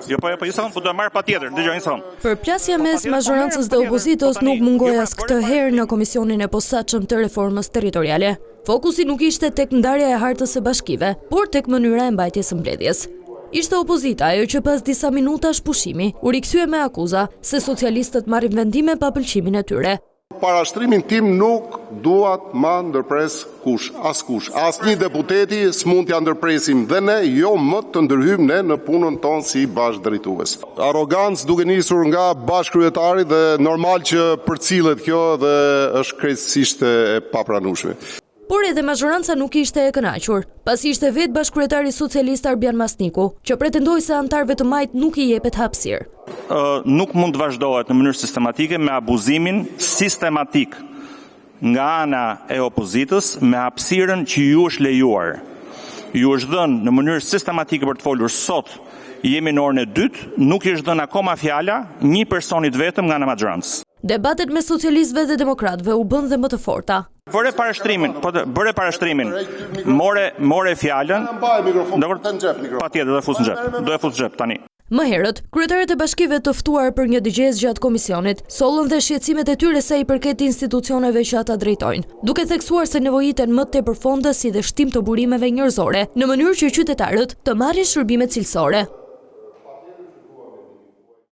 Jo, po i son, po do marr patjetër, dëgjoj son. Përplasja mes mazhorancës dhe opozitës nuk mungoi as këtë herë në komisionin e posaçëm të reformës territoriale. Fokusi nuk ishte tek ndarja e hartës së bashkive, por tek mënyra e mbajtjes së mbledhjes. Ishte opozita ajo që pas disa minutash pushimi u rikthye me akuza se socialistët marrin vendime pa pëlqimin e tyre. Parashtrimin tim nuk duat ma ndërpres askush. Asnjë deputeti s'mund t'ja ndërpresim dhe ne jo më të ndërhyjmë ne në punën tonë si bashkëdrejtues. Arrogancë duke nisur nga bashkëkryetari dhe normal që përcillet kjo dhe është krejtësisht e papranueshme. Por edhe mazhoranca nuk ishte e kënaqur, pasi ishte vetë bashkëkryetari socialist Arbian Masniku, që pretendoi se antarëve të majt nuk i jepet hapësirë. Nuk mund të vazhdohet në mënyrë sistematike me abuzimin sistematik nga ana e opozitës me hapësirën që ju është lejuar. Ju është dhënë në mënyrë sistematike për të folur sot, jemi në orën e dytë, nuk i është dhënë akoma fjala një personit vetëm nga ana mazhorancës. Debatet me socialistëve dhe demokratëve u bën dhe më të forta. Bëre parashtrimin, more fjalën. Patjetër do e fus në xhep tani. Më herët, kryetarët e bashkive të ftuar për një dëgjes gjatë komisionit sollën dhe shqetësimet e tyre sa i përket institucioneve që ata drejtojnë, duke theksuar se nevojiten më tepërfonda si dhe shtim të burimeve njerëzore, në mënyrë që qytetarët të marrin shërbime cilësore.